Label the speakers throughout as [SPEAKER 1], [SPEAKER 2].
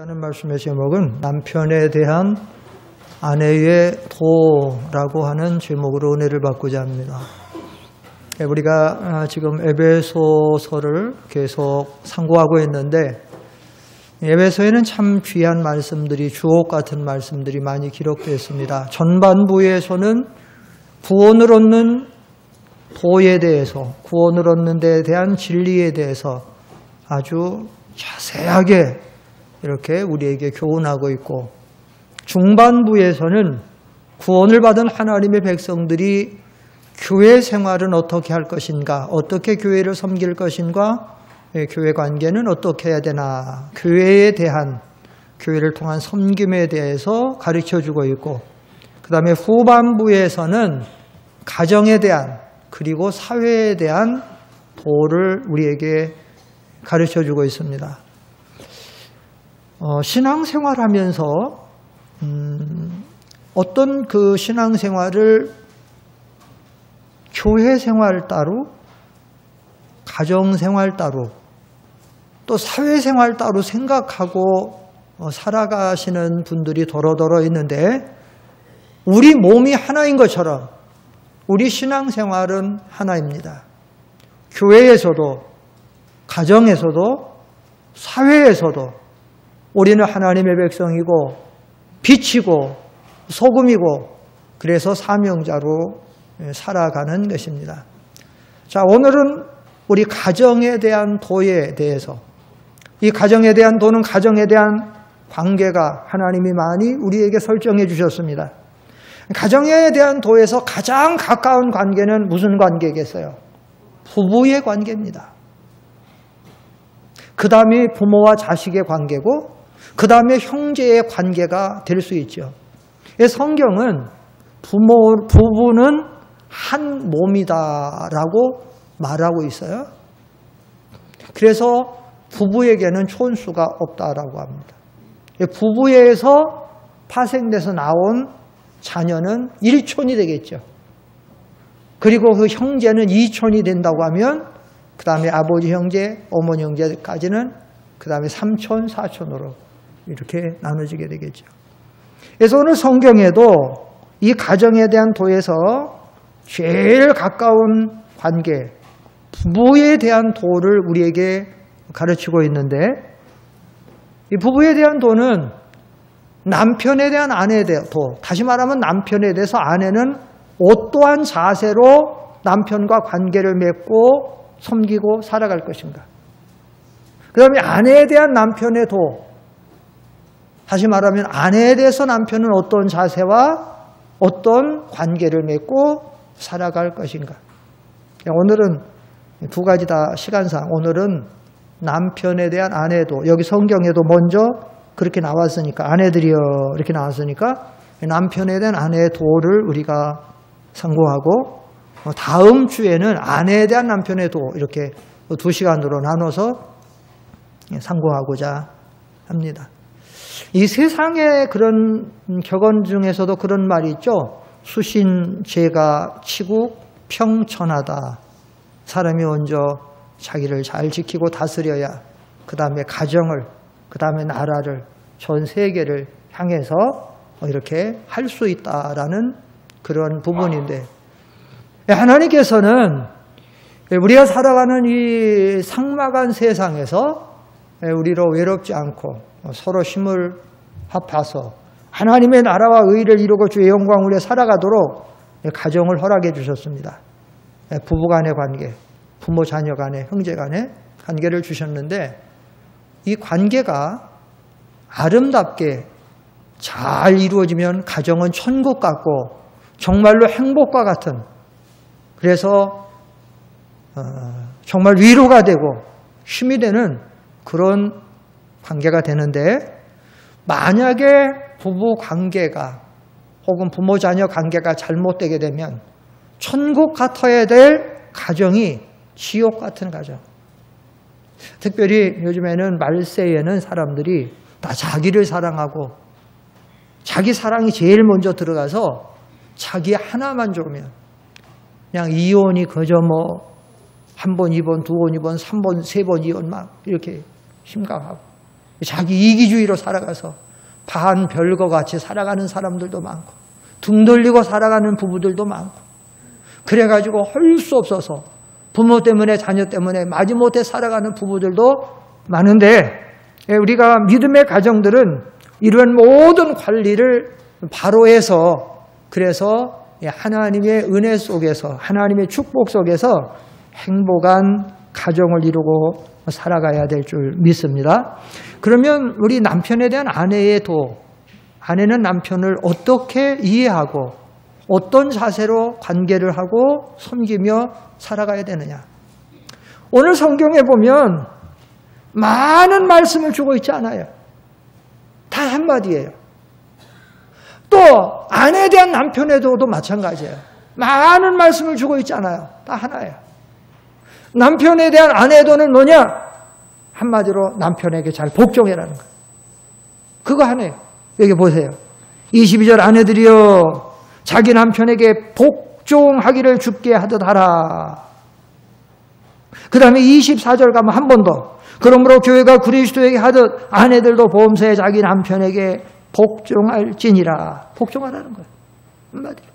[SPEAKER 1] 하는 말씀의 제목은 남편에 대한 아내의 도라고 하는 제목으로 은혜를 받고자 합니다. 우리가 지금 에베소서를 계속 상고하고 있는데 에베소에는 참 귀한 말씀들이, 주옥 같은 말씀들이 많이 기록되어 있습니다. 전반부에서는 구원을 얻는 도에 대해서, 구원을 얻는 데에 대한 진리에 대해서 아주 자세하게 이렇게 우리에게 교훈하고 있고, 중반부에서는 구원을 받은 하나님의 백성들이 교회 생활은 어떻게 할 것인가, 어떻게 교회를 섬길 것인가, 교회 관계는 어떻게 해야 되나, 교회에 대한, 교회를 통한 섬김에 대해서 가르쳐주고 있고, 그 다음에 후반부에서는 가정에 대한, 그리고 사회에 대한 도를 우리에게 가르쳐주고 있습니다. 신앙생활하면서 어떤 그 신앙생활을 교회생활 따로, 가정생활 따로, 또 사회생활 따로 생각하고 살아가시는 분들이 더러더러 있는데, 우리 몸이 하나인 것처럼 우리 신앙생활은 하나입니다. 교회에서도, 가정에서도, 사회에서도 우리는 하나님의 백성이고 빛이고 소금이고, 그래서 사명자로 살아가는 것입니다. 자, 오늘은 우리 가정에 대한 도에 대해서, 이 가정에 대한 도는 가정에 대한 관계가 하나님이 많이 우리에게 설정해 주셨습니다. 가정에 대한 도에서 가장 가까운 관계는 무슨 관계겠어요? 부부의 관계입니다. 그 다음에 부모와 자식의 관계고, 그 다음에 형제의 관계가 될 수 있죠. 성경은 부부는 한 몸이다라고 말하고 있어요. 그래서 부부에게는 촌수가 없다라고 합니다. 부부에서 파생돼서 나온 자녀는 1촌이 되겠죠. 그리고 그 형제는 2촌이 된다고 하면 그 다음에 아버지 형제, 어머니 형제까지는 그 다음에 3촌, 4촌으로 이렇게 나눠지게 되겠죠. 그래서 오늘 성경에도 이 가정에 대한 도에서 제일 가까운 관계, 부부에 대한 도를 우리에게 가르치고 있는데, 이 부부에 대한 도는 남편에 대한 아내에 대한 도, 다시 말하면 남편에 대해서 아내는 어떠한 자세로 남편과 관계를 맺고 섬기고 살아갈 것인가. 그 다음에 아내에 대한 남편의 도, 다시 말하면 아내에 대해서 남편은 어떤 자세와 어떤 관계를 맺고 살아갈 것인가. 오늘은 두 가지 다 시간상, 오늘은 남편에 대한 아내의 도, 여기 성경에도 먼저 그렇게 나왔으니까, 아내들이여 이렇게 나왔으니까 남편에 대한 아내의 도를 우리가 상고하고, 다음 주에는 아내에 대한 남편의 도, 이렇게 두 시간으로 나눠서 상고하고자 합니다. 이 세상의 그런 격언 중에서도 그런 말이 있죠. 수신제가 치국 평천하다. 사람이 먼저 자기를 잘 지키고 다스려야 그 다음에 가정을, 그 다음에 나라를, 전 세계를 향해서 이렇게 할 수 있다라는 그런 부분인데, 하나님께서는 우리가 살아가는 이 삭막한 세상에서 우리로 외롭지 않고 서로 힘을 합해서 하나님의 나라와 의를 이루고 주의 영광을 위해 살아가도록 가정을 허락해 주셨습니다. 부부 간의 관계, 부모 자녀 간의, 형제 간의 관계를 주셨는데, 이 관계가 아름답게 잘 이루어지면 가정은 천국 같고 정말로 행복과 같은, 그래서 정말 위로가 되고 힘이 되는 그런 관계가 되는데, 만약에 부부 관계가 혹은 부모 자녀 관계가 잘못되게 되면 천국 같아야 될 가정이 지옥 같은 가정. 특별히 요즘에는 말세에는 사람들이 다 자기를 사랑하고 자기 사랑이 제일 먼저 들어가서 자기 하나만 좋으면 그냥 이혼이 그저 뭐 한 번, 2번, 2번, 3번, 3번 이혼 막 이렇게 심각하고, 자기 이기주의로 살아가서 반 별거 같이 살아가는 사람들도 많고 등 돌리고 살아가는 부부들도 많고 그래가지고 할 수 없어서 부모 때문에 자녀 때문에 마지못해 살아가는 부부들도 많은데 우리가 믿음의 가정들은 이런 모든 관리를 바로 해서 그래서 하나님의 은혜 속에서 하나님의 축복 속에서 행복한 가정을 이루고 살아가야 될 줄 믿습니다. 그러면 우리 남편에 대한 아내는 남편을 어떻게 이해하고 어떤 자세로 관계를 하고 섬기며 살아가야 되느냐. 오늘 성경에 보면 많은 말씀을 주고 있지 않아요. 다 한마디예요. 또 아내에 대한 남편에도 마찬가지예요. 많은 말씀을 주고 있지 않아요. 다 하나예요. 남편에 대한 아내도는 뭐냐? 한마디로 남편에게 잘 복종해라는 거예요. 그거 하나예요. 여기 보세요. 22절 아내들이여 자기 남편에게 복종하기를 주께 하듯 하라. 그 다음에 24절 가면 한 번 더. 그러므로 교회가 그리스도에게 하듯 아내들도 보험사에 자기 남편에게 복종할지니라. 복종하라는 거예요. 한마디로.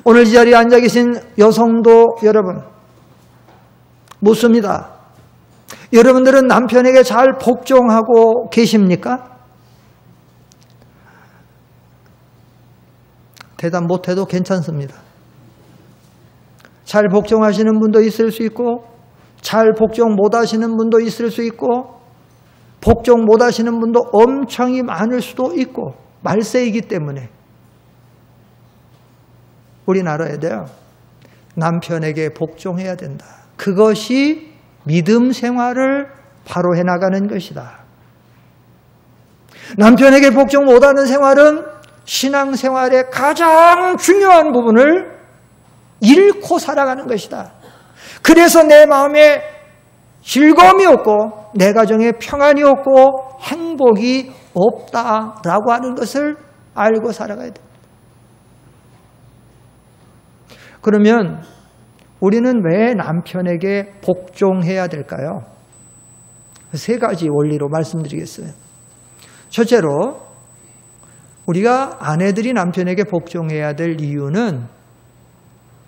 [SPEAKER 1] 오늘 이 자리에 앉아 계신 여성도 여러분 묻습니다. 여러분들은 남편에게 잘 복종하고 계십니까? 대답 못해도 괜찮습니다. 잘 복종하시는 분도 있을 수 있고 잘 복종 못하시는 분도 있을 수 있고 복종 못하시는 분도 엄청이 많을 수도 있고 말세이기 때문에 우리는 알아야 돼요. 남편에게 복종해야 된다. 그것이 믿음 생활을 바로 해나가는 것이다. 남편에게 복종 못하는 생활은 신앙생활의 가장 중요한 부분을 잃고 살아가는 것이다. 그래서 내 마음에 즐거움이 없고 내 가정에 평안이 없고 행복이 없다라고 하는 것을 알고 살아가야 됩니다. 그러면 우리는 왜 남편에게 복종해야 될까요? 세 가지 원리로 말씀드리겠어요. 첫째로 우리가 아내들이 남편에게 복종해야 될 이유는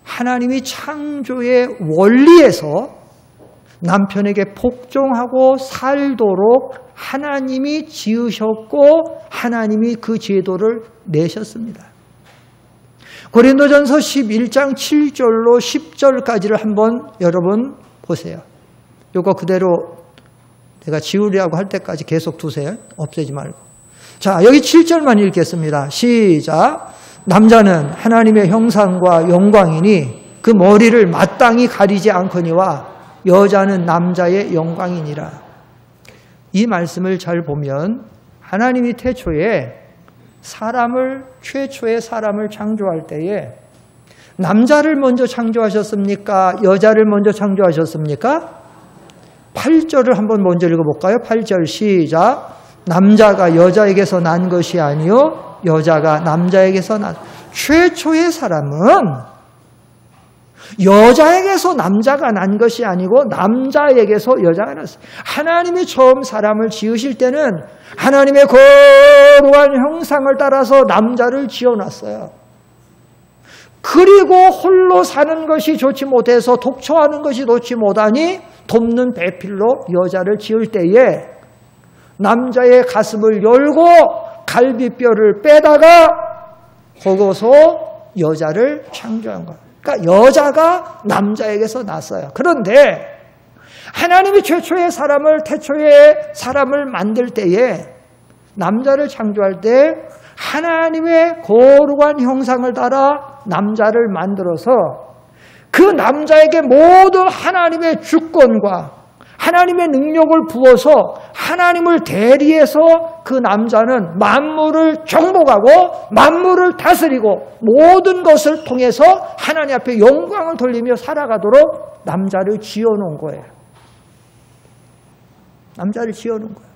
[SPEAKER 1] 하나님이 창조의 원리에서 남편에게 복종하고 살도록 하나님이 지으셨고 하나님이 그 제도를 내셨습니다. 고린도전서 11장 7절로 10절까지를 한번 여러분 보세요. 이거 그대로 내가 지우려고 할 때까지 계속 두세요. 없애지 말고. 자, 여기 7절만 읽겠습니다. 시작. 남자는 하나님의 형상과 영광이니 그 머리를 마땅히 가리지 않거니와 여자는 남자의 영광이니라. 이 말씀을 잘 보면 하나님이 최초의 사람을 창조할 때에 남자를 먼저 창조하셨습니까? 여자를 먼저 창조하셨습니까? 8절을 한번 먼저 읽어볼까요? 8절 시작. 남자가 여자에게서 난 것이 아니요 여자가 남자에게서 난. 최초의 사람은 여자에게서 남자가 난 것이 아니고 남자에게서 여자가 났어요. 하나님이 처음 사람을 지으실 때는 하나님의 거룩한 형상을 따라서 남자를 지어놨어요. 그리고 홀로 사는 것이 좋지 못해서 독초하는 것이 좋지 못하니 돕는 배필로 여자를 지을 때에 남자의 가슴을 열고 갈비뼈를 빼다가 거기서 여자를 창조한 거예요. 그러니까 여자가 남자에게서 났어요. 그런데 하나님이 태초의 사람을 만들 때에 남자를 창조할 때 하나님의 거룩한 형상을 따라 남자를 만들어서 그 남자에게 모든 하나님의 주권과 하나님의 능력을 부어서 하나님을 대리해서 그 남자는 만물을 정복하고 만물을 다스리고 모든 것을 통해서 하나님 앞에 영광을 돌리며 살아가도록 남자를 지어놓은 거예요. 남자를 지어놓은 거예요.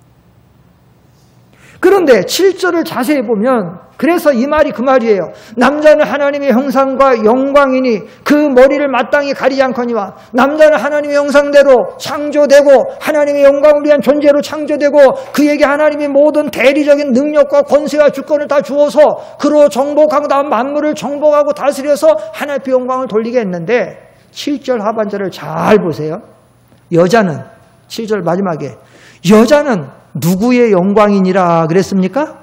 [SPEAKER 1] 그런데 7절을 자세히 보면 그래서 이 말이 그 말이에요. 남자는 하나님의 형상과 영광이니 그 머리를 마땅히 가리지 않거니와 남자는 하나님의 형상대로 창조되고 하나님의 영광을 위한 존재로 창조되고 그에게 하나님의 모든 대리적인 능력과 권세와 주권을 다 주어서 그로 정복하고 다음 만물을 정복하고 다스려서 하나님의 영광을 돌리게 했는데 7절 하반절을 잘 보세요. 여자는 7절 마지막에 여자는 누구의 영광이니라 그랬습니까?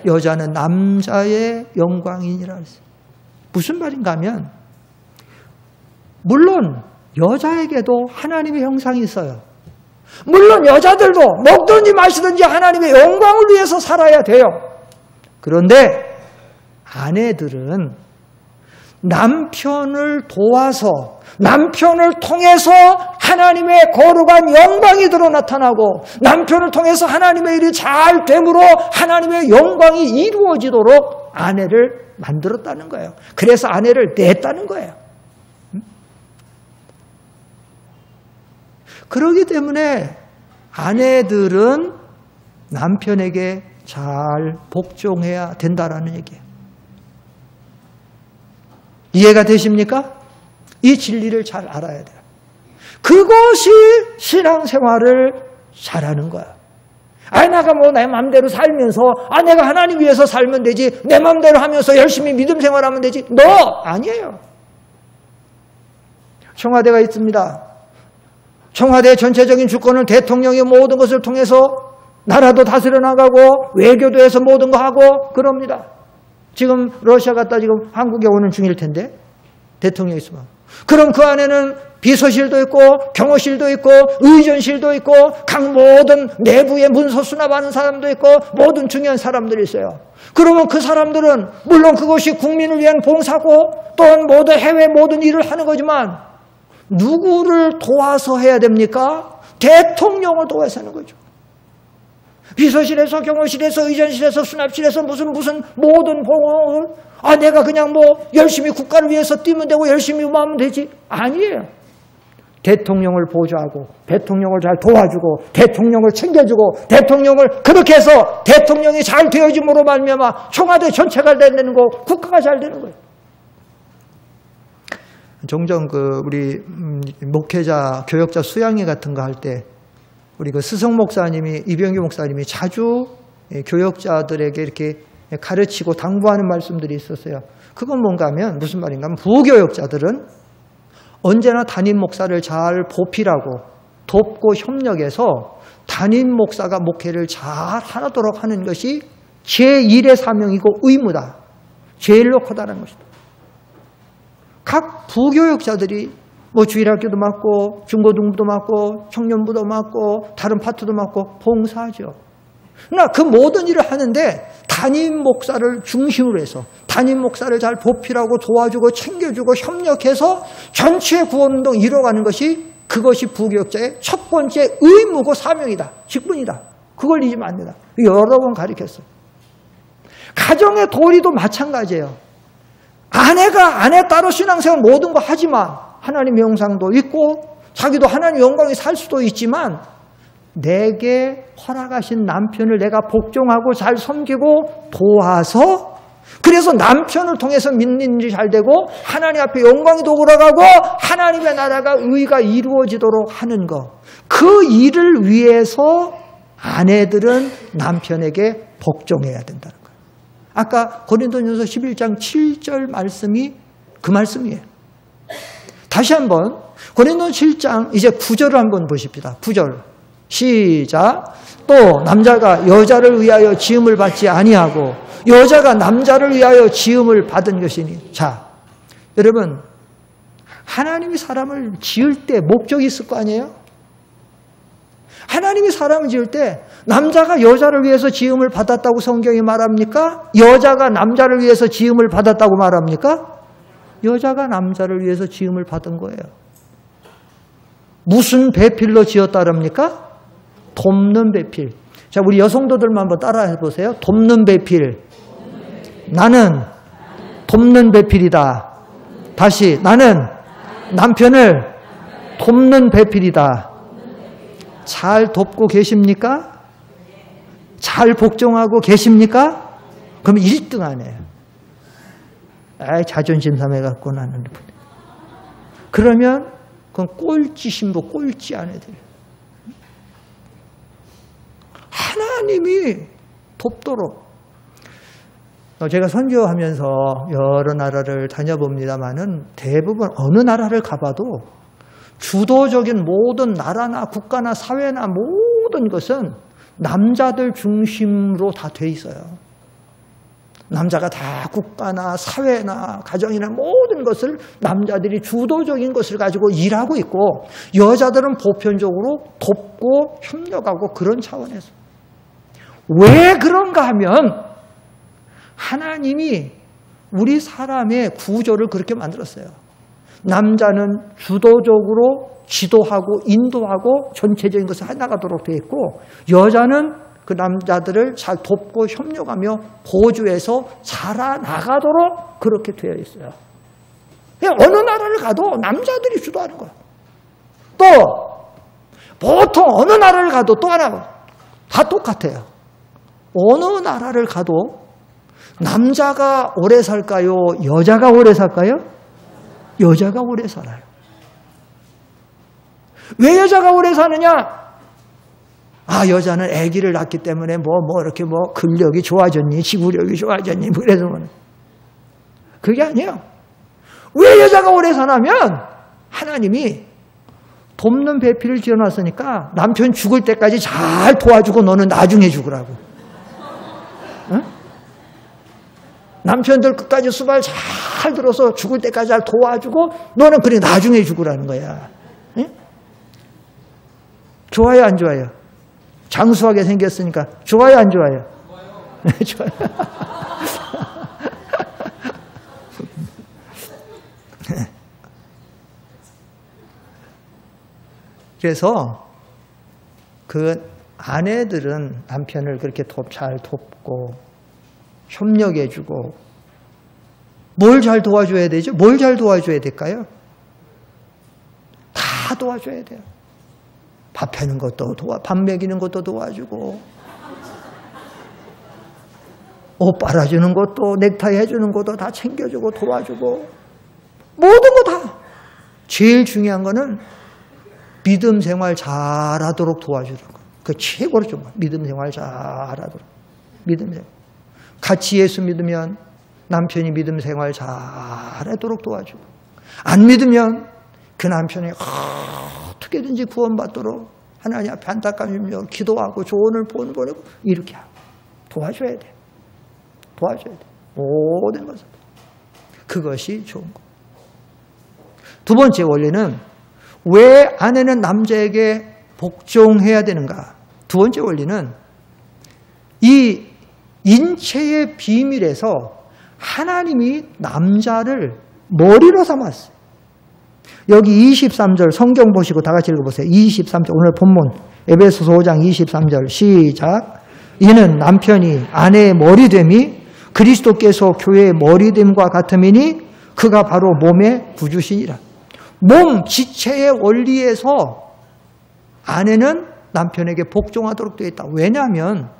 [SPEAKER 1] 여자는 남자의 영광이니라 그랬어요. 무슨 말인가 하면 물론 여자에게도 하나님의 형상이 있어요. 물론 여자들도 먹든지 마시든지 하나님의 영광을 위해서 살아야 돼요. 그런데 아내들은 남편을 도와서 남편을 통해서 하나님의 거룩한 영광이 드러 나타나고 남편을 통해서 하나님의 일이 잘 됨으로 하나님의 영광이 이루어지도록 아내를 만들었다는 거예요. 그래서 아내를 냈다는 거예요. 그렇기 때문에 아내들은 남편에게 잘 복종해야 된다라는 얘기예요. 이해가 되십니까? 이 진리를 잘 알아야 돼요. 그것이 신앙생활을 잘하는 거야. 내가 뭐 내 마음대로 살면서 내가 하나님 위해서 살면 되지 내 마음대로 하면서 열심히 믿음 생활하면 되지. 아니에요. 청와대가 있습니다. 청와대의 전체적인 주권을 대통령이 모든 것을 통해서 나라도 다스려 나가고 외교도 해서 모든 거 하고 그럽니다. 지금 러시아 갔다 지금 한국에 오는 중일 텐데 대통령이 있으면 그럼 그 안에는 비서실도 있고 경호실도 있고 의전실도 있고 각 모든 내부의 문서 수납하는 사람도 있고 모든 중요한 사람들이 있어요. 그러면 그 사람들은 물론 그것이 국민을 위한 봉사고 또한 모든 해외 모든 일을 하는 거지만 누구를 도와서 해야 됩니까? 대통령을 도와서 하는 거죠. 비서실에서 경호실에서 의전실에서 수납실에서 무슨 모든 보험을 내가 그냥 열심히 국가를 위해서 뛰면 되고 열심히 하면 되지. 아니에요. 대통령을 보좌하고 대통령을 잘 도와주고 대통령을 챙겨주고 대통령을 그렇게 해서 대통령이 잘 되어짐으로 말미암아 청와대 전체가 되는 거 국가가 잘 되는 거예요. 종종 우리 목회자 교역자 수양회 같은 거 할 때 우리 스승 목사님이 이병규 목사님이 자주 교역자들에게 이렇게 가르치고 당부하는 말씀들이 있었어요. 그건 뭔가 하면 무슨 말인가 하면 부교역자들은 언제나 담임 목사를 잘 보필하고 돕고 협력해서 담임 목사가 목회를 잘 하도록 하는 것이 제1의 사명이고 의무다. 제일로 커다란 것이다. 각 부교역자들이 주일학교도 맡고 중고등부도 맡고 청년부도 맡고 다른 파트도 맡고 봉사하죠. 그러나 그 모든 일을 하는데 담임 목사를 중심으로 해서 담임 목사를 잘 보필하고 도와주고 챙겨주고 협력해서 전체 구원운동 이뤄가는 것이 그것이 부교역자의 첫 번째 의무고 사명이다. 직분이다. 그걸 잊으면 안 된다. 여러 번 가르쳤어요. 가정의 도리도 마찬가지예요. 아내가 아내 따로 신앙생활 모든 거 하지만 하나님의 영상도 있고 자기도 하나님의 영광에 살 수도 있지만 내게 허락하신 남편을 내가 복종하고 잘 섬기고 도와서 그래서 남편을 통해서 믿는 일이 잘 되고 하나님 앞에 영광이 돌아가고 하나님의 나라가 의가 이루어지도록 하는 것. 그 일을 위해서 아내들은 남편에게 복종해야 된다는 거예요. 아까 고린도전서 11장 7절 말씀이 그 말씀이에요. 다시 한번 고린도전서 7장 이제 9절을 한번 보십시다. 9절 시작. 또 남자가 여자를 위하여 지음을 받지 아니하고 여자가 남자를 위하여 지음을 받은 것이니. 자, 여러분 하나님이 사람을 지을 때 목적이 있을 거 아니에요? 하나님이 사람을 지을 때 남자가 여자를 위해서 지음을 받았다고 성경이 말합니까? 여자가 남자를 위해서 지음을 받았다고 말합니까? 여자가 남자를 위해서 지음을 받은 거예요. 무슨 배필로 지었다랍니까? 돕는 배필. 자, 우리 여성도들만 한번 따라 해보세요. 돕는 배필. 나는 돕는 배필이다. 다시 나는 남편을 돕는 배필이다. 잘 돕고 계십니까? 잘 복종하고 계십니까? 그럼 1등 안에. 자존심 상해갖고 나는. 그러면 그건 꼴찌 신부, 꼴찌 안에 돼요. 하나님이 돕도록. 제가 선교하면서 여러 나라를 다녀봅니다만은 대부분 어느 나라를 가봐도 주도적인 모든 나라나 국가나 사회나 모든 것은 남자들 중심으로 다 돼 있어요. 남자가 다 국가나 사회나 가정이나 모든 것을 남자들이 주도적인 것을 가지고 일하고 있고 여자들은 보편적으로 돕고 협력하고 그런 차원에서. 왜 그런가 하면 하나님이 우리 사람의 구조를 그렇게 만들었어요. 남자는 주도적으로 지도하고 인도하고 전체적인 것을 해나가도록 되어 있고 여자는 그 남자들을 잘 돕고 협력하며 보조해서 자라나가도록 그렇게 되어 있어요. 그냥 어느 나라를 가도 남자들이 주도하는 거예요. 또 보통 어느 나라를 가도 또 하나 다 똑같아요. 어느 나라를 가도 남자가 오래 살까요? 여자가 오래 살까요? 여자가 오래 살아요. 왜 여자가 오래 사느냐? 여자는 아기를 낳기 때문에 이렇게 근력이 좋아졌니? 지구력이 좋아졌니? 그래서 그게 아니에요. 왜 여자가 오래 사냐면 하나님이 돕는 배필을 지어놨으니까 남편 죽을 때까지 잘 도와주고 너는 나중에 죽으라고. 응? 남편들 끝까지 수발 잘 들어서 죽을 때까지 잘 도와주고 너는 그래 나중에 죽으라는 거야. 응? 좋아요 안 좋아요? 장수하게 생겼으니까 좋아요 안 좋아요? 좋아요. 그래서 그 아내들은 남편을 그렇게 잘 돕고 협력해주고 뭘 잘 도와줘야 되죠? 뭘 잘 도와줘야 될까요? 다 도와줘야 돼요. 밥 해는 것도 밥 먹이는 것도 도와주고 옷 빨아주는 것도 넥타이 해주는 것도 다 챙겨주고 도와주고 모든 거 다. 제일 중요한 거는 믿음 생활 잘하도록 도와주는 거. 그 최고로 좋은 거. 믿음 생활 잘하도록. 믿음 생활. 같이 예수 믿으면 남편이 믿음 생활 잘하도록 도와주고 안 믿으면 그 남편이 어떻게든지 구원받도록 하나님 앞에 안타까우며 기도하고 조언을 보내고 이렇게 하고 도와줘야 돼. 도와줘야 돼. 모든 것을. 그것이 좋은 거. 두 번째 원리는 왜 아내는 남자에게 복종해야 되는가? 두 번째 원리는 이 인체의 비밀에서 하나님이 남자를 머리로 삼았어요. 여기 23절 성경 보시고 다 같이 읽어보세요. 23절 오늘 본문 에베소서 5장 23절 시작. 이는 남편이 아내의 머리됨이 그리스도께서 교회의 머리됨과 같음이니 그가 바로 몸의 구주시니라. 몸 지체의 원리에서 아내는 남편에게 복종하도록 되어 있다. 왜냐하면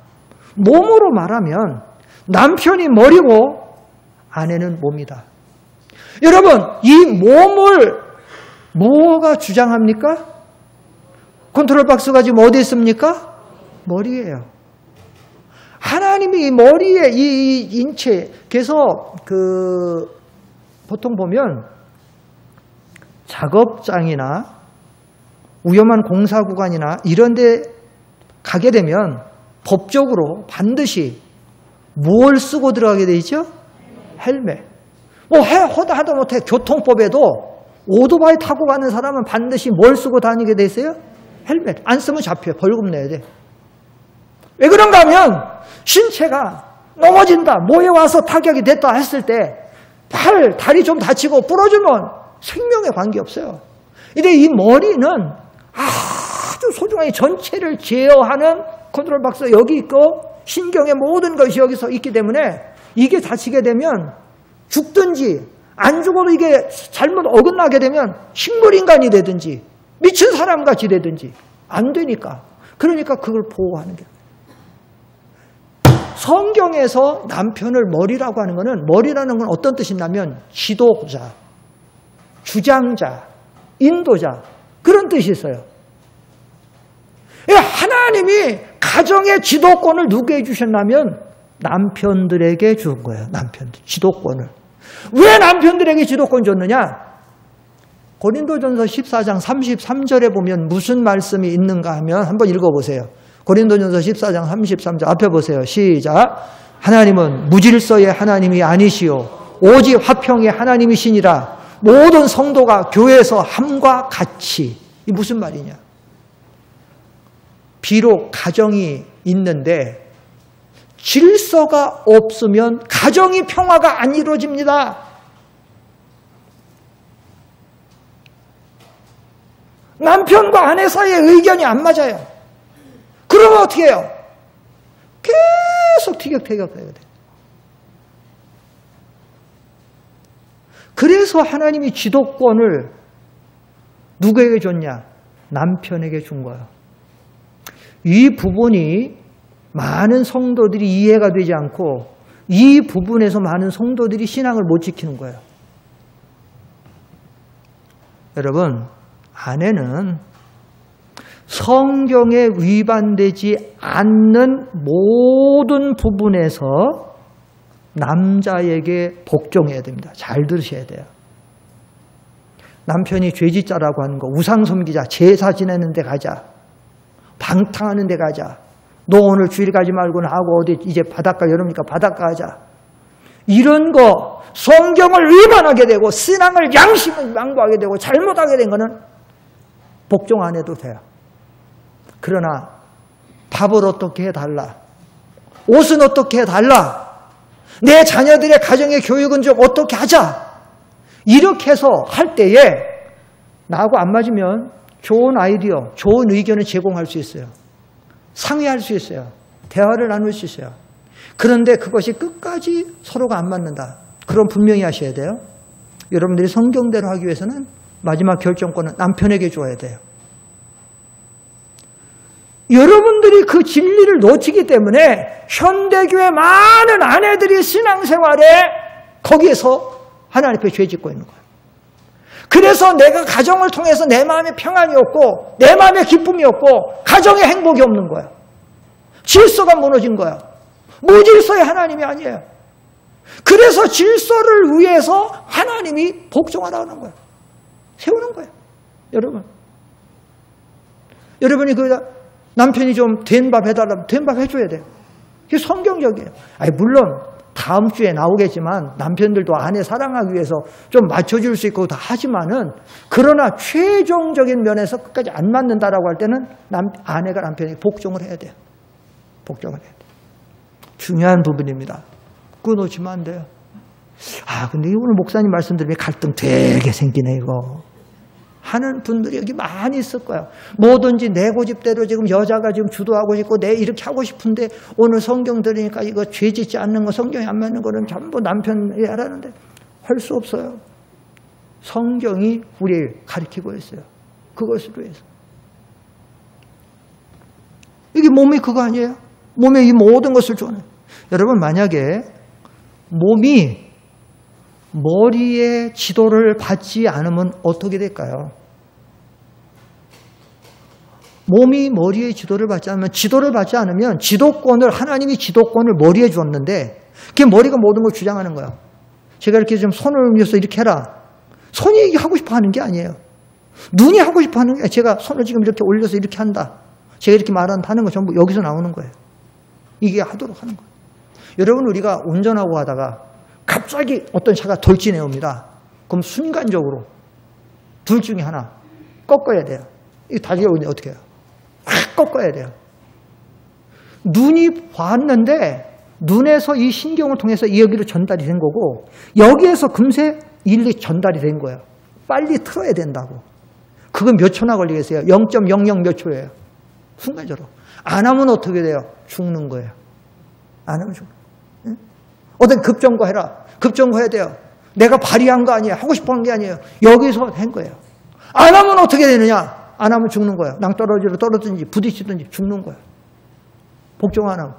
[SPEAKER 1] 몸으로 말하면 남편이 머리고 아내는 몸이다. 여러분 이 몸을 뭐가 주장합니까? 컨트롤 박스가 지금 어디 있습니까? 머리예요. 하나님이 이 머리에 이 인체 그래서 보통 보면 작업장이나 위험한 공사구간이나 이런 데 가게 되면 법적으로 반드시 뭘 쓰고 들어가게 돼 있죠? 헬멧. 하다 못해 교통법에도 오토바이 타고 가는 사람은 반드시 뭘 쓰고 다니게 돼 있어요? 헬멧. 안 쓰면 잡혀요. 벌금 내야 돼. 왜 그런가 하면 신체가 넘어진다. 뭐에 와서 타격이 됐다 했을 때 다리 좀 다치고 부러지면 생명에 관계없어요. 근데 이 머리는 아주 소중하게 전체를 제어하는 컨트롤 박스 여기 있고 신경의 모든 것이 여기서 있기 때문에 이게 다치게 되면 죽든지 안 죽어도 이게 잘못 어긋나게 되면 식물인간이 되든지 미친 사람같이 되든지 안 되니까. 그러니까 그걸 보호하는 게. 성경에서 남편을 머리라고 하는 것은, 머리라는 건 어떤 뜻이냐면 지도자, 주장자, 인도자, 그런 뜻이 있어요. 하나님이 가정의 지도권을 누구에게 주셨냐면 남편들에게 준 거예요. 남편들 지도권을. 왜 남편들에게 지도권 줬느냐? 고린도전서 14장 33절에 보면 무슨 말씀이 있는가 하면 한번 읽어보세요. 고린도전서 14장 33절 앞에 보세요. 시작. 하나님은 무질서의 하나님이 아니시오 오직 화평의 하나님이시니라. 모든 성도가 교회에서 함과 같이. 이 무슨 말이냐? 비록 가정이 있는데 질서가 없으면 가정이 평화가 안 이루어집니다. 남편과 아내 사이에 의견이 안 맞아요. 그러면 어떻게 해요? 계속 티격태격해야 돼요. 그래서 하나님이 지도권을 누구에게 줬냐? 남편에게 준 거예요. 이 부분이 많은 성도들이 이해가 되지 않고 이 부분에서 많은 성도들이 신앙을 못 지키는 거예요. 여러분, 아내는 성경에 위반되지 않는 모든 부분에서 남자에게 복종해야 됩니다. 잘 들으셔야 돼요. 남편이 죄짓자라고 하는 거, 우상 섬기자, 제사 지내는 데 가자, 방탕하는 데 가자, 너 오늘 주일 가지 말고 나하고 어디 이제 바닷가 여름이니까 바닷가 가자, 이런 거 성경을 위반하게 되고 신앙을 양심을 양보하게 되고 잘못하게 된 거는 복종 안 해도 돼요. 그러나 밥을 어떻게 해달라, 옷은 어떻게 해달라, 내 자녀들의 가정의 교육은 좀 어떻게 하자, 이렇게 해서 할 때에 나하고 안 맞으면 좋은 아이디어, 좋은 의견을 제공할 수 있어요. 상의할 수 있어요. 대화를 나눌 수 있어요. 그런데 그것이 끝까지 서로가 안 맞는다. 그럼 분명히 하셔야 돼요. 여러분들이 성경대로 하기 위해서는 마지막 결정권은 남편에게 줘야 돼요. 여러분들이 그 진리를 놓치기 때문에 현대교회 많은 아내들이 신앙생활에 거기에서 하나님 앞에 죄 짓고 있는 거예요. 그래서 내가 가정을 통해서 내 마음에 평안이 없고 내 마음에 기쁨이 없고 가정에 행복이 없는 거예요. 질서가 무너진 거예요. 무질서의 하나님이 아니에요. 그래서 질서를 위해서 하나님이 복종하라는 거예요. 세우는 거예요. 여러분이 남편이 좀 된 밥 해달라면 된 밥 해줘야 돼요. 그게 성경적이에요. 물론 다음 주에 나오겠지만 남편들도 아내 사랑하기 위해서 좀 맞춰줄 수 있고 다 하지만은, 그러나 최종적인 면에서 끝까지 안 맞는다라고 할 때는 아내가 남편에게 복종을 해야 돼요. 복종을 해야 돼요. 중요한 부분입니다. 그거 놓치면 안 돼요. 근데 오늘 목사님 말씀 들으면 갈등 되게 생기네 이거 하는 분들이 여기 많이 있을 거예요. 뭐든지 내 고집대로 지금 여자가 지금 주도하고 싶고 내 이렇게 하고 싶은데 오늘 성경 들으니까 이거 죄 짓지 않는 거, 성경이 안 맞는 거는 전부 남편이 하라는데 할 수 없어요. 성경이 우리를 가르치고 있어요. 그것을 위해서. 이게 몸이 그거 아니에요? 몸에 이 모든 것을 주는. 여러분, 만약에 몸이 머리의 지도를 받지 않으면 어떻게 될까요? 몸이 머리의 지도를 받지 않으면 지도권을, 하나님이 지도권을 머리에 주었는데 그게 머리가 모든 걸 주장하는 거야. 제가 이렇게 좀 손을 옮겨서 이렇게 해라. 손이 하고 싶어 하는 게 아니에요. 눈이 하고 싶어 하는 게, 제가 손을 지금 이렇게 올려서 이렇게 한다, 제가 이렇게 말한다 하는 거 전부 여기서 나오는 거예요. 이게 하도록 하는 거예요. 여러분, 우리가 운전하고 하다가 갑자기 어떤 차가 돌진해 옵니다. 그럼 순간적으로 둘 중에 하나 꺾어야 돼요. 이 다리가 어떻게 해요? 확 꺾어야 돼요. 눈이 봤는데 눈에서 이 신경을 통해서 여기로 전달이 된 거고, 여기에서 금세 일리 전달이 된 거예요. 빨리 틀어야 된다고. 그건 몇 초나 걸리겠어요? 0.00 몇 초예요. 순간적으로. 안 하면 어떻게 돼요? 죽는 거예요. 안 하면 죽는 거예요. 어떤 급정거 해라. 급정거 해야 돼요. 내가 발의한 거 아니에요. 하고 싶어 한 게 아니에요. 여기서 한 거예요. 안 하면 어떻게 되느냐? 안 하면 죽는 거예요. 낭떠러지로 떨어지든지 부딪히든지 죽는 거예요. 복종 안 하면.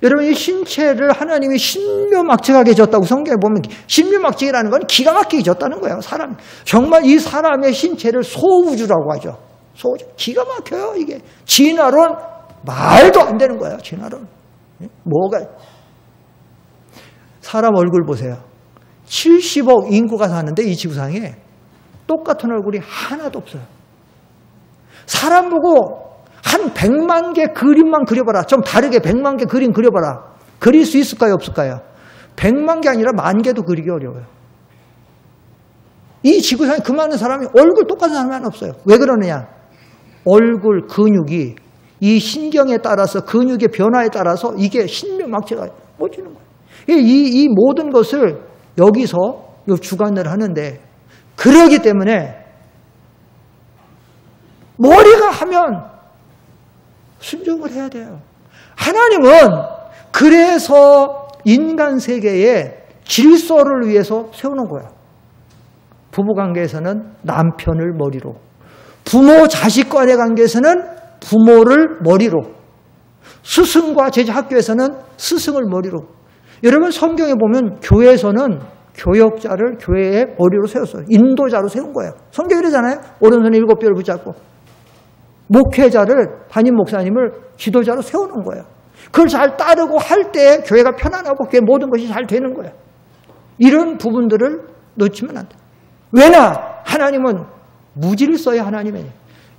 [SPEAKER 1] 여러분, 이 신체를 하나님이 신묘막측하게 졌다고 성경에 보면, 신묘막측이라는 건 기가 막히게 졌다는 거예요. 사람, 정말 이 사람의 신체를 소우주라고 하죠. 소우주. 기가 막혀요, 이게. 진화론 말도 안 되는 거예요, 진화론. 뭐가, 사람 얼굴 보세요. 70억 인구가 사는데 이 지구상에 똑같은 얼굴이 하나도 없어요. 사람 보고 한 100만 개 그림만 그려봐라. 좀 다르게 100만 개 그림 그려봐라. 그릴 수 있을까요, 없을까요? 100만 개 아니라 10,000개도 그리기 어려워요. 이 지구상에 그 많은 사람이 얼굴 똑같은 사람이 없어요. 왜 그러느냐? 얼굴 근육이 이 신경에 따라서, 근육의 변화에 따라서 이게 신묘막체가 뻗지는 거예요. 이 모든 것을 여기서 주관을 하는데, 그러기 때문에 머리가 하면 순종을 해야 돼요. 하나님은 그래서 인간 세계에 질서를 위해서 세우는 거예요. 부부관계에서는 남편을 머리로, 부모 자식 간의 관계에서는 부모를 머리로, 스승과 제자 학교에서는 스승을 머리로. 여러분, 성경에 보면 교회에서는 교역자를 교회의 머리로 세웠어요. 인도자로 세운 거예요. 성경이 이러잖아요. 오른손에 7뼈를 붙잡고. 목회자를, 담임 목사님을 지도자로 세우는 거예요. 그걸 잘 따르고 할 때 교회가 편안하고 그게 모든 것이 잘 되는 거예요. 이런 부분들을 놓치면 안 돼요. 왜냐? 하나님은 무질서의 하나님이에요.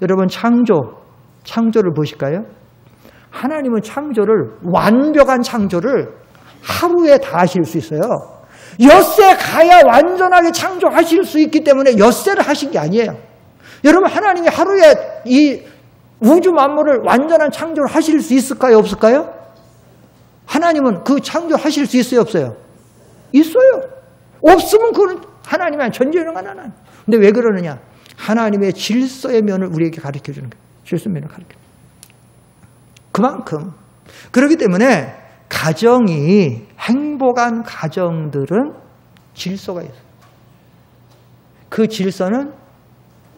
[SPEAKER 1] 여러분, 창조를 보실까요? 하나님은 창조를, 완벽한 창조를 하루에 다 하실 수 있어요. 엿새 가야 완전하게 창조하실 수 있기 때문에 엿새를 하신 게 아니에요. 여러분, 하나님이 하루에 이 우주 만물을 완전한 창조를 하실 수 있을까요, 없을까요? 하나님은 그 창조하실 수 있어요, 없어요? 있어요. 없으면 그건 하나님이 전지전능한 하나님. 근데 왜 그러느냐? 하나님의 질서의 면을 우리에게 가르쳐주는 거예요. 질서의 면을 가르쳐주는 거예요. 그만큼. 그렇기 때문에 가정이, 행복한 가정들은 질서가 있어요. 그 질서는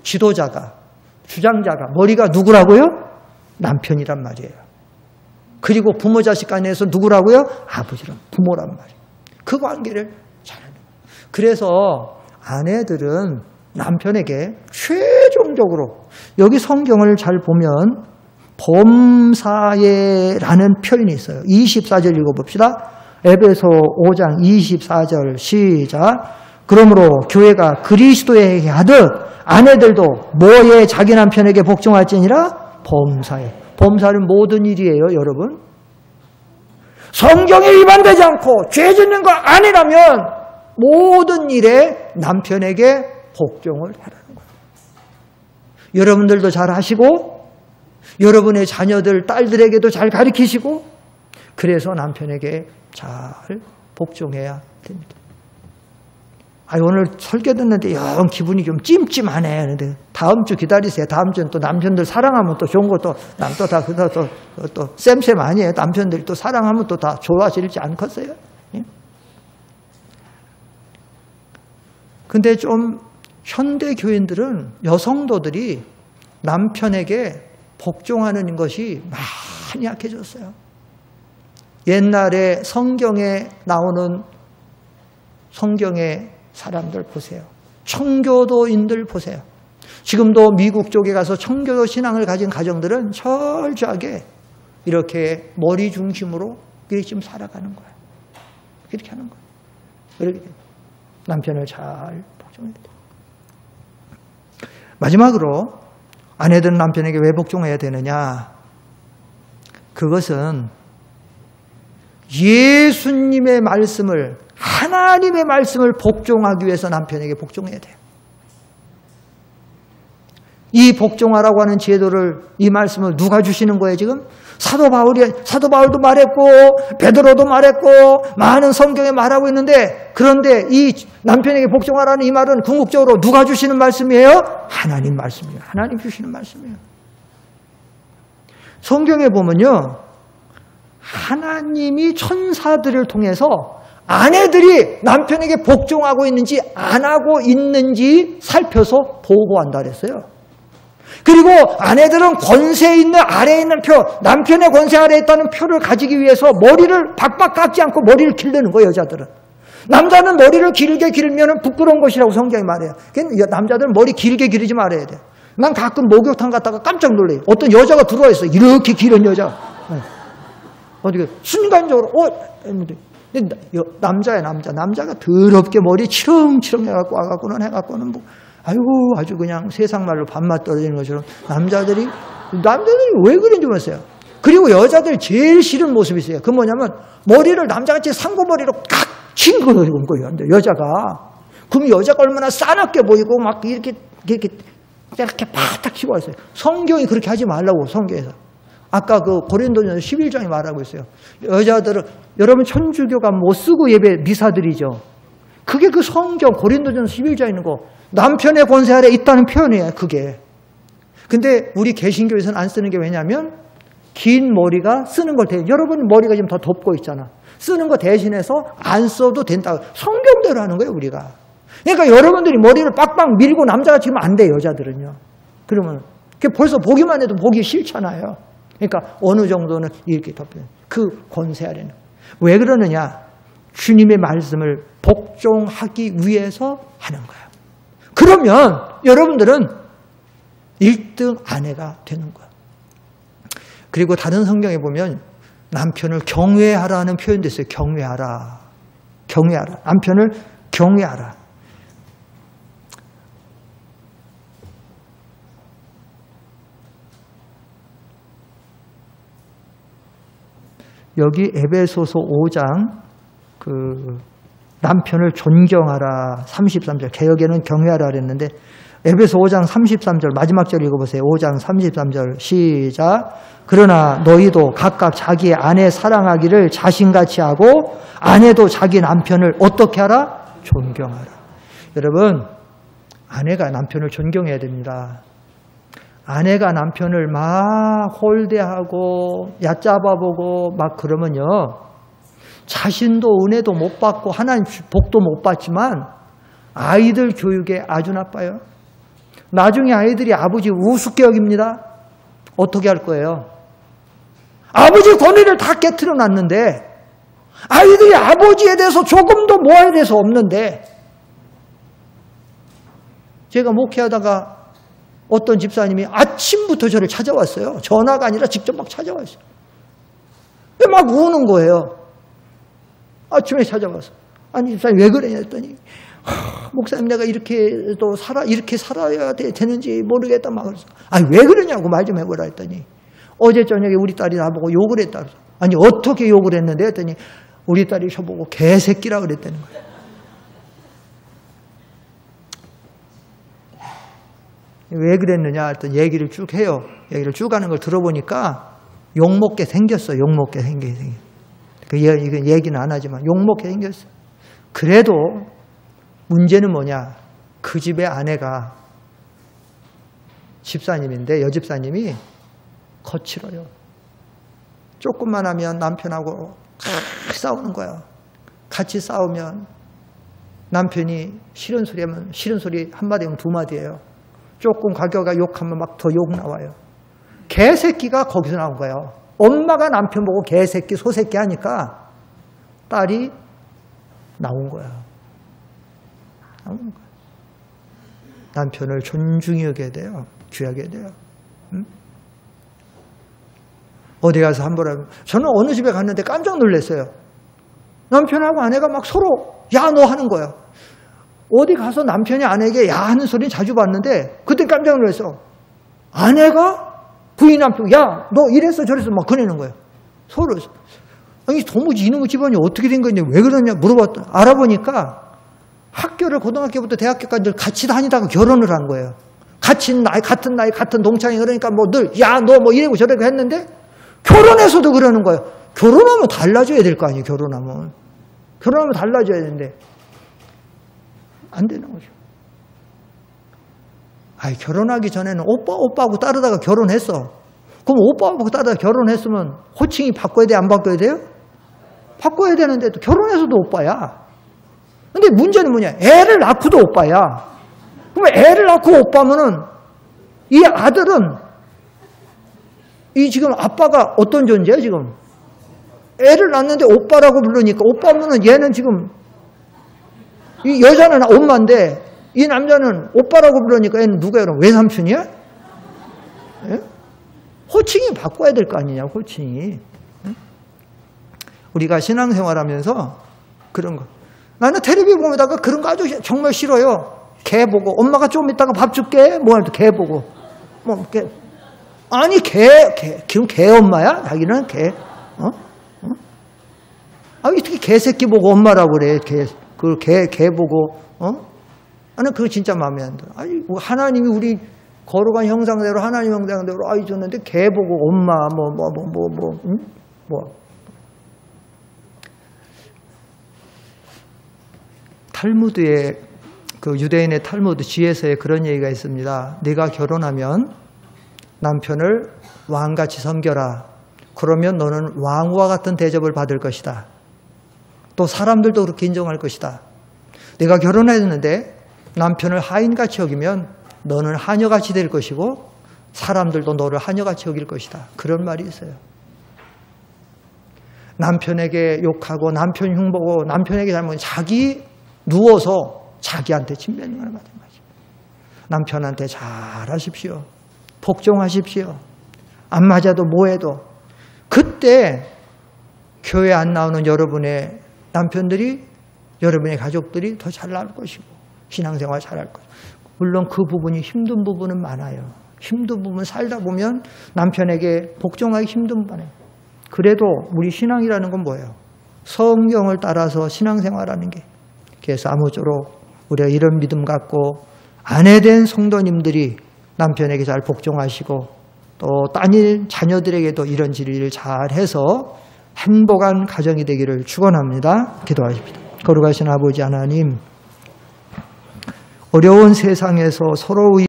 [SPEAKER 1] 지도자가, 주장자가, 머리가 누구라고요? 남편이란 말이에요. 그리고 부모 자식 간에서 누구라고요? 아버지란, 부모란 말이에요. 그 관계를 잘하는 거예요. 그래서 아내들은 남편에게 최종적으로, 여기 성경을 잘 보면 범사예라는 표현이 있어요. 24절 읽어봅시다. 에베소 5장 24절 시작. 그러므로 교회가 그리스도에게 하듯 아내들도 뭐에 자기 남편에게 복종할지니라? 범사에. 범사는 모든 일이에요, 여러분. 성경에 위반되지 않고 죄 짓는 거 아니라면 모든 일에 남편에게 복종을 하라는 거예요. 여러분들도 잘 하시고 여러분의 자녀들, 딸들에게도 잘 가르치시고, 그래서 남편에게 잘 복종해야 됩니다. 오늘 설교 듣는데 영 기분이 좀 찜찜하네. 근데 다음 주 기다리세요. 다음 주는 또 남편들 사랑하면 또 좋은 것도 또 쌤쌤 아니에요. 남편들이 또 사랑하면 또 다 좋아지지 않겠어요? 예? 근데 좀 현대 교인들은, 여성도들이 남편에게 복종하는 것이 많이 약해졌어요. 옛날에 성경에 나오는 성경의 사람들 보세요. 청교도인들 보세요. 지금도 미국 쪽에 가서 청교도 신앙을 가진 가정들은 철저하게 이렇게 머리 중심으로 지금 살아가는 거예요. 그렇게 하는 거예요. 그렇게 남편을 잘 복종해야 돼요. 마지막으로 아내들은 남편에게 왜 복종해야 되느냐? 그것은 예수님의 말씀을, 하나님의 말씀을 복종하기 위해서 남편에게 복종해야 돼요. 이 복종하라고 하는 제도를, 이 말씀을 누가 주시는 거예요, 지금? 사도 바울도 말했고, 베드로도 말했고, 많은 성경에 말하고 있는데, 그런데 이 남편에게 복종하라는 이 말은 궁극적으로 누가 주시는 말씀이에요? 하나님 말씀이에요. 하나님 주시는 말씀이에요. 성경에 보면요, 하나님이 천사들을 통해서 아내들이 남편에게 복종하고 있는지 안 하고 있는지 살펴서 보고한다 그랬어요. 그리고 아내들은 권세 있는 아래에 있는 표, 남편의 권세 아래에 있다는 표를 가지기 위해서 머리를 박박 깎지 않고 머리를 기르는 거예요, 여자들은. 남자는 머리를 길게 기르면 부끄러운 것이라고 성경이 말해요. 남자들은 머리 길게 기르지 말아야 돼요. 난 가끔 목욕탕 갔다가 깜짝 놀래요. 어떤 여자가 들어와 있어요. 이렇게 길은 여자. 어떻게 순간적으로 남자야, 남자가 더럽게 머리 치렁치렁 해갖고 와갖고는 뭐 아이고 아주 그냥 세상 말로 밥맛 떨어지는 것처럼 남자들이 왜 그런지 모르겠어요. 그리고 여자들 제일 싫은 모습이 있어요. 그 뭐냐면 머리를 남자같이 상고머리로 칵 친 거예요, 여자가. 그럼 여자가 얼마나 싸납게 보이고 막 이렇게 바닥 치고 있어요. 성경이 그렇게 하지 말라고, 성경에서. 아까 그 고린도전서 11장에 말하고 있어요. 여자들은, 여러분 천주교가 못 쓰고 예배 미사드리죠. 그게 그 성경 고린도전서 11장에 있는 거. 남편의 권세 아래 있다는 표현이에요, 그게. 근데 우리 개신교에서는 안 쓰는 게 왜냐면 긴 머리가 쓰는 걸 여러분 머리가 지금 더 덮고 있잖아. 쓰는 거 대신해서 안 써도 된다. 성경대로 하는 거예요, 우리가. 그러니까 여러분들이 머리를 빡빡 밀고 남자가 지금 안 돼, 여자들은요. 그러면 벌써 보기만 해도 보기 싫잖아요. 그러니까 어느 정도는 이렇게 덮여요. 그 권세 아래는. 왜 그러느냐? 주님의 말씀을 복종하기 위해서 하는 거예요. 그러면 여러분들은 1등 아내가 되는 거예요. 그리고 다른 성경에 보면 남편을 경외하라는 표현도 있어요. 경외하라. 남편을 경외하라. 여기 에베소서 5장 남편을 존경하라 33절, 개역에는 경외하라 그랬는데 에베소 5장 33절 마지막 절 읽어보세요. 5장 33절 시작. 그러나 너희도 각각 자기의 아내 사랑하기를 자신같이 하고 아내도 자기 남편을 어떻게 하라? 존경하라. 여러분, 아내가 남편을 존경해야 됩니다. 아내가 남편을 막 홀대하고 얕잡아보고 막 그러면요, 자신도 은혜도 못 받고 하나님 복도 못 받지만 아이들 교육에 아주 나빠요. 나중에 아이들이 아버지 우습게 여깁니다. 어떻게 할 거예요? 아버지 권위를 다 깨트려 놨는데 아이들이 아버지에 대해서 조금도 모아야 돼서 없는데, 제가 목회하다가 어떤 집사님이 아침부터 저를 찾아왔어요. 전화가 아니라 직접 막 찾아왔어요. 막 우는 거예요. 아침에 찾아와서. 아니, 집사님 왜 그러냐 했더니, 목사님 내가 이렇게 살아야 되는지 모르겠다 막 그래서. 아니, 왜 그러냐고 말 좀 해보라 했더니, 어제 저녁에 우리 딸이 나보고 욕을 했다 그래서. 아니, 어떻게 욕을 했는데 했더니 우리 딸이 저보고 개새끼라 그랬다는 거예요. 왜 그랬느냐 했더니 얘기를 쭉 해요. 얘기를 쭉 하는 걸 들어보니까 욕먹게 생겼어. 욕먹게 생겼어. 이건 얘기는 안 하지만 욕먹게 생겼어. 그래도 문제는 뭐냐? 그 집의 아내가 집사님인데 여집사님이 거칠어요. 조금만 하면 남편하고 싸우는 거야. 같이 싸우면 남편이 싫은 소리 하면 싫은 소리 한마디면 두 마디예요. 조금 가격가 욕하면 막 더 욕 나와요. 개새끼가 거기서 나온 거예요. 엄마가 남편 보고 개새끼, 소새끼 하니까 딸이 나온 거야. 남편을 존중히 여겨야 돼요. 귀하게 돼요. 응? 어디 가서 한 번 하면, 저는 어느 집에 갔는데 깜짝 놀랐어요. 남편하고 아내가 막 서로 야 너 하는 거야. 어디 가서 남편이 아내에게 야 하는 소리는 자주 봤는데 그때 깜짝 놀랐어. 아내가 부인 남편 야 너 이랬어 저랬어 막 그러는 거예요. 서로. 아니 도무지 이놈의 집안이 어떻게 된 거냐 왜 그러냐 물어봤더니 알아보니까 학교를 고등학교부터 대학교까지 같이 다니다가 결혼을 한 거예요. 같은 나이 같은 동창이 그러니까 뭐 늘 야 너 뭐 이러고 저러고 했는데 결혼해서도 그러는 거예요. 결혼하면 달라져야 될 거 아니에요. 결혼하면 달라져야 되는데 안 되는 거죠. 아이 결혼하기 전에는 오빠하고 따르다가 결혼했어. 그럼 오빠하고 따르다가 결혼했으면 호칭이 바꿔야 돼? 안 바꿔야 돼요? 바꿔야 되는데 또 결혼해서도 오빠야. 근데 문제는 뭐냐? 애를 낳고도 오빠야. 그러면 애를 낳고 오빠면은 이 아들은 이 지금 아빠가 어떤 존재야 지금? 애를 낳는데 오빠라고 부르니까 오빠면은 얘는 지금 이 여자는 엄마인데 이 남자는 오빠라고 부르니까 얘는 누구야? 그럼 외삼촌이야? 예? 호칭이 바꿔야 될 거 아니냐, 호칭이. 우리가 신앙생활하면서 그런 거. 나는 텔레비 보다가 그런 거 아주 정말 싫어요. 개 보고 엄마가 좀 이따가 밥 줄게. 뭐 할 때 개 보고 뭐 개. 아니 지금 개 엄마야? 자기는 개. 아 어떻게 개새끼 보고 엄마라고 그래? 개 보고 나는 그거 진짜 마음에 안 들어. 아니 하나님이 우리 거룩한 형상대로 하나님 형상대로 아이 줬는데 개 보고 엄마 뭐. 탈무드에 그 유대인의 탈무드 지혜서에 그런 얘기가 있습니다. 네가 결혼하면 남편을 왕같이 섬겨라. 그러면 너는 왕과 같은 대접을 받을 것이다. 또 사람들도 그렇게 인정할 것이다. 네가 결혼했는데 남편을 하인같이 여기면 너는 하녀같이 될 것이고 사람들도 너를 하녀같이 여길 것이다. 그런 말이 있어요. 남편에게 욕하고 남편 흉보고 남편에게 잘못 자기 누워서 자기한테 침뱉는 거나 마찬가지. 남편한테 잘하십시오. 복종하십시오. 안 맞아도 뭐해도. 그때 교회 안 나오는 여러분의 남편들이 여러분의 가족들이 더 잘 나올 것이고 신앙생활 잘할 것이고 물론 그 부분이 힘든 부분은 많아요. 힘든 부분 살다 보면 남편에게 복종하기 힘든 부분이에요. 그래도 우리 신앙이라는 건 뭐예요? 성경을 따라서 신앙생활하는 게. 그래서 아무쪼록 우리가 이런 믿음 갖고 아내된 성도님들이 남편에게 잘 복종하시고 또 따님 자녀들에게도 이런 진리를 잘해서 행복한 가정이 되기를 축원합니다. 기도하십시다. 거룩하신 아버지 하나님, 어려운 세상에서 서로